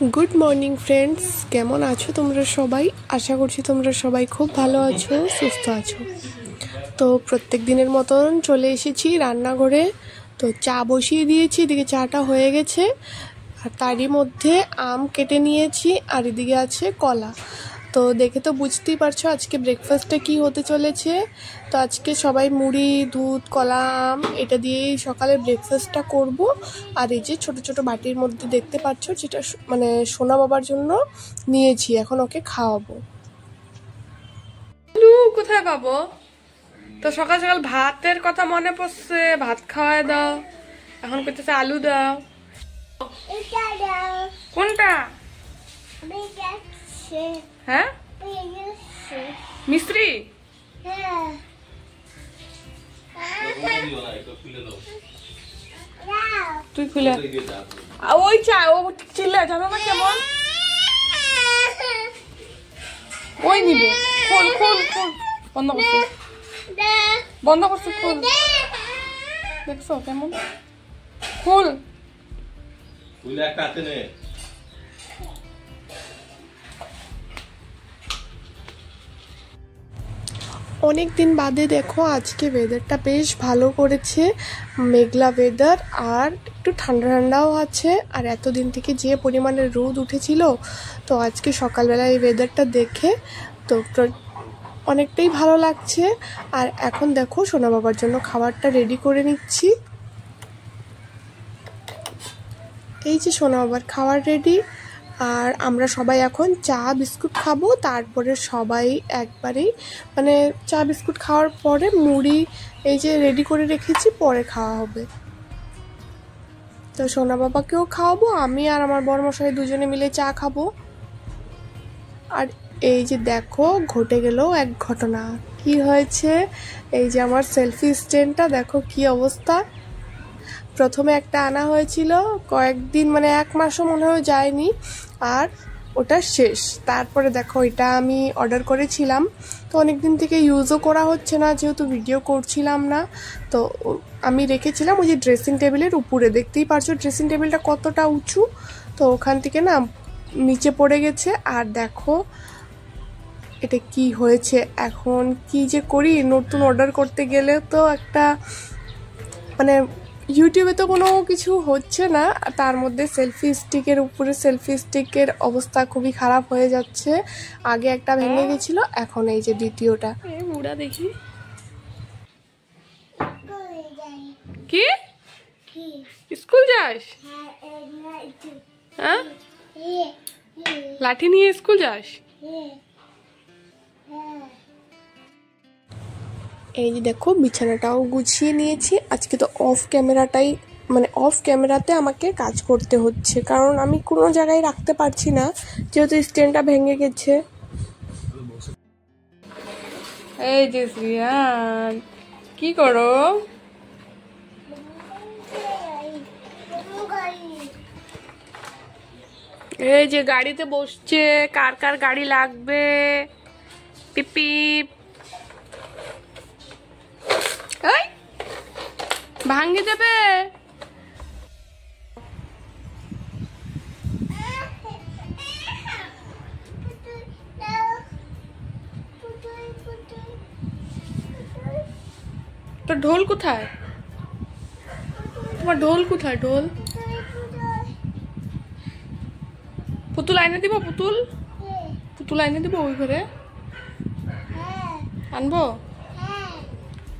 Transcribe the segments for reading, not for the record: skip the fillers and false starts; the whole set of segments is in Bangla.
गुड मर्निंग फ्रेंड्स केमन आछो तोमरा सबाई आशा करछि तोमरा सबाई खूब भालो आछो सुस्थ आछो। तो प्रत्येक दिनेर मतन चले एसेछि रान्नाघरे। तो चा बसिए दिएछि, एदिके चाटा हये गेछे और तारই मধ্যে आम केटे निয়েছি और एदिके आछे कला। तो देखे तो बुझतेই পারছো আজকে ব্রেকফাস্টে কি হতে চলেছে। তো আজকে সবাই মুড়ি দুধ কলা আম এটা দিয়েই সকালে ব্রেকফাস্টটা করব। আর এই যে ছোট ছোট বাটির মধ্যে দেখতে পাচ্ছ যেটা মানে সোনা বাবার জন্য নিয়েছি, এখন ওকে খাওয়াবো। আলু কোথায় পাবো? তো সকাল সকাল ভাতের কথা মনে পড়ছে, ভাত খাওয়ায় দাও। এখন কইতেছে আলু দাও। কোনটা? হ্যাঁ মিস্ত্রি তুই খুলে ওই চা ও চিল্লা যাবে না কেমন ওই নিবে খোল খোল খোল বন্ধ করছে বন্ধ করছে খোল দেখছো কেমন খোল খুলে কাটে নে। অনেক দিন বাদে দেখো আজকে ওয়েদারটা বেশ ভালো করেছে, মেঘলা ওয়েদার আর একটু ঠান্ডা ঠান্ডাও আছে। আর এতদিন থেকে যে পরিমাণে রোদ উঠেছিল, তো আজকে সকালবেলা এই ওয়েদারটা দেখে তো অনেকটাই ভালো লাগছে। আর এখন দেখো সোনা বাবার জন্য খাবারটা রেডি করে নিচ্ছি। এই যে সোনা বাবার খাবার রেডি, আর আমরা সবাই এখন চা বিস্কুট খাবো। তারপরে সবাই একবারেই মানে চা বিস্কুট খাওয়ার পরে মুড়ি এই যে রেডি করে রেখেছি পরে খাওয়া হবে। তো সোনা বাবাকেও খাওয়াবো, আমি আর আমার বড়মশাই দুজনে মিলে চা খাবো। আর এই যে দেখো ঘটে গেল এক ঘটনা। কি হয়েছে, এই যে আমার সেলফি স্ট্যান্ডটা দেখো কি অবস্থা। প্রথমে একটা আনা হয়েছিল, কয়েকদিন মানে এক মাসও মনে হয় যায়নি, আর ওটা শেষ। তারপরে দেখো এটা আমি অর্ডার করেছিলাম, তো অনেক দিন থেকে ইউজও করা হচ্ছে না যেহেতু ভিডিও করছিলাম না। তো আমি রেখেছিলাম ওই যে ড্রেসিং টেবিলের উপরে, দেখতেই পারছো ড্রেসিং টেবিলটা কতটা উঁচু। তো ওখান থেকে না নিচে পড়ে গেছে। আর দেখো এটা কি হয়েছে, এখন কি যে করি। নতুন অর্ডার করতে গেলে তো একটা মানে ইউটিউবে তো কোনো কিছু হচ্ছে না, তার মধ্যে সেলফি স্টিকের উপরে সেলফি স্টিকের অবস্থা খুবই খারাপ হয়ে যাচ্ছে। আগে একটা ভেঙে গেছিল, এখন এই যে দ্বিতীয়টা। মুড়া দেখি কি স্কুল যাস? হ্যাঁ লাঠি নিয়ে স্কুল যাস? এই যে দেখো বিছানাটাও গুছিয়ে নিয়েছি। আজকে তো অফ ক্যামেরাটাই মানে অফ ক্যামেরাতে আমাকে কাজ করতে হচ্ছে, কারণ আমি কোনো জায়গায় রাখতে পারছি না যেহেতু স্ট্যান্ডটা ভেঙে গেছে। এই যে শ্রিয়ান কি করো? এই যে গাড়িতে বসছে, কার কার গাড়ি লাগবে? পিপিপ ভাঙে যাবে। তো ঢোল কোথায়? তোমার ঢোল কোথায়? ঢোল পুতুল আইনে দিব, পুতুল পুতুল আইনে দিব ওই ঘরে আনবো।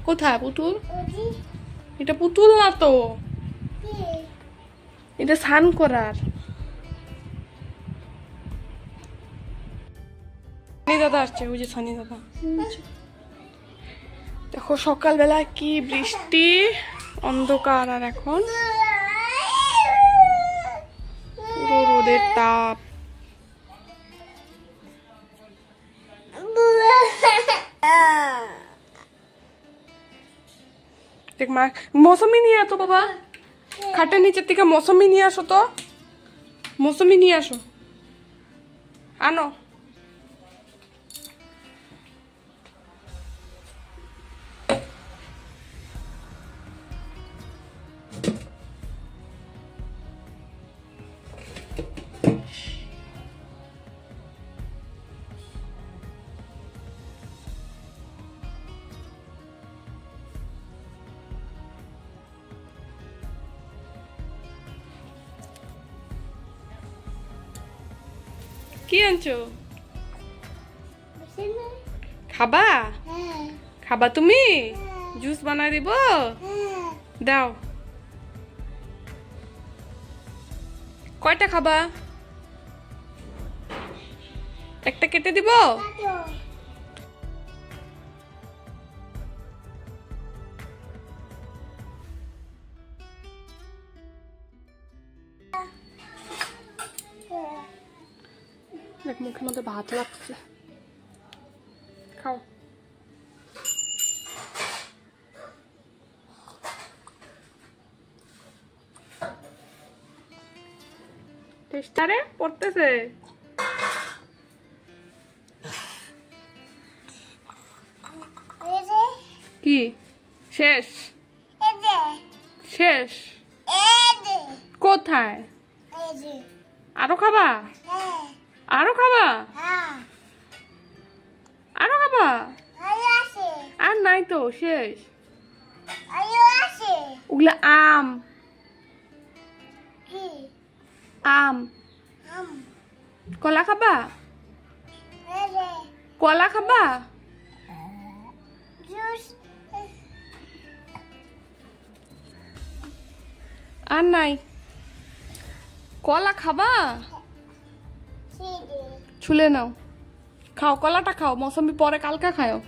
কোথায় পুতুল? এটা পুতুল না তো, এটা স্নান করার। দাদা আসছে, ওই যে সানি দাদা। দেখো সকালবেলা কি বৃষ্টি, অন্ধকার, আর এখন পুরো রোদের তাপ। দেখ মা মৌসুমি নিয়ে আসো বাবা, খাটের নিচের থেকে মৌসুমি নিয়ে আসো। তো মৌসুমি নিয়ে আসো, আনো। কি আনছো? খাবা? খাবা তুমি? জুস বানাই দিব? দাও। কয়টা খাবা? একটা কেটে দিব? দেখ মুখের মধ্যে ভাত লাগছে, খাও। টেস্টারে পড়তেছে। কি শেষ? শেষ কোথায়? আরো খাবা? আরো খাবা? আরো খাবা? আর নাই তো, শেষ। ওগুলা আম। আম। কলা খাবা? কলা খাবা? আর নাই। কলা খাবা? ছুলে নাও, খাও কলাটা খাও। মৌসুমি পরে কালকা খাও।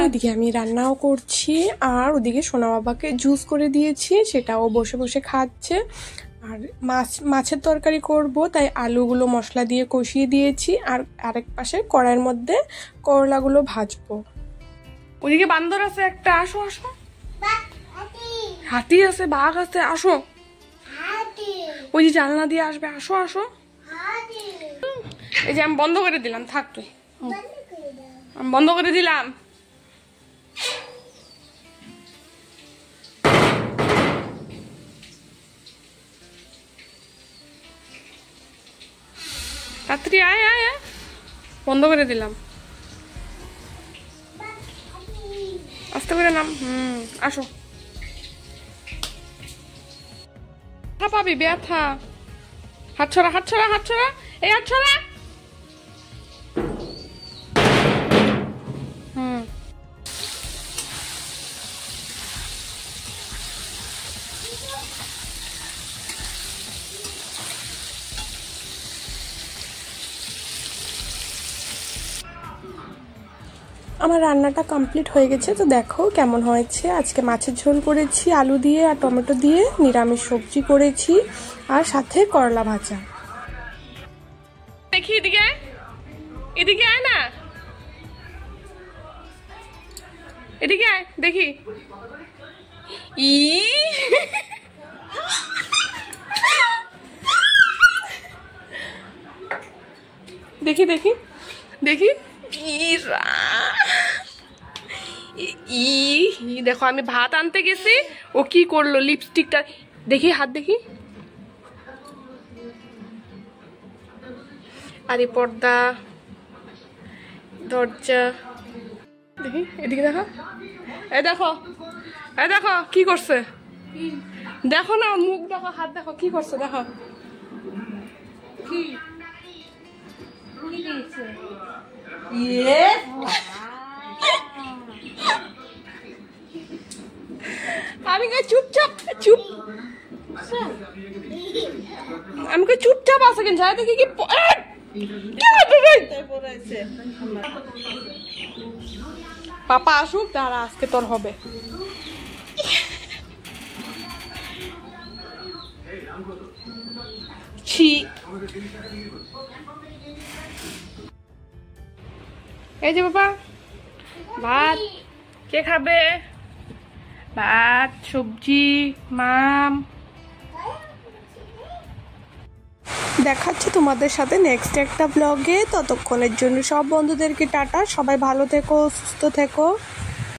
ওদিকে আমি রান্নাও করছি আর ওদিকে সোনা বাবাকে জুস করে দিয়েছি, সেটাও বসে বসে খাচ্ছে। আর মাছের তরকারি করব, তাই আলুগুলো মশলা দিয়ে কষিয়ে দিয়েছি। আর আরেক পাশে কড়াইয়ের মধ্যে করলাগুলো ভাজবো। ওদিকে বান্দর আছে একটা, আসো আসো। হাতি আছে, বাঘ আছে, আসো। ওই যে জানলা দিয়ে আসবে, আসো আসো। এই যে আমি বন্ধ করে দিলাম, থাক তুই। আমি বন্ধ করে দিলাম। রাত্রি আয় আয় আয়, বন্ধ করে দিলাম। আস্তে করে নাম। আসো। ব্যথা পাবি, ব্যথা। হাত ছড়া, হাত ছড়া, হাত ছড়া। এই হাত ছড়া। আমার রান্নাটা কমপ্লিট হয়ে গেছে, তো দেখো কেমন হয়েছে। আজকে মাছের ঝোল করেছি আলু দিয়ে আর টমেটো দিয়ে, নিরামিষ সবজি করেছি আর সাথে করলা ভাজা। দেখি এদিকে, এদিকে আয় না, এদিকে আয় দেখি। ই দেখি দেখি দেখি। দেখো আমি ভাত আনতে গেছি, ও কি করলো, লিপস্টিকটা দেখি, হাত দেখি। আরে পর্দা, দরজা দেখি, এদিকে দেখো। এই দেখো, এই দেখো কি করছে, দেখো না, মুখ দেখো, হাত দেখো কি করছে, দেখো কি। আমি চুপচাপ, চুপ, আমি চুপচাপ আছে কেন, যাই দেখি কি পাপা আসুক, তারা আজকে তোর হবে। ছি, এই যে বাবা ভাত, কে খাবে? ভাত, সবজি, মাম। দেখাচ্ছি তোমাদের সাথে নেক্সট একটা ব্লগে। ততক্ষণের জন্য সব বন্ধুদেরকে টাটা, সবাই ভালো থেকো, সুস্থ থেকো।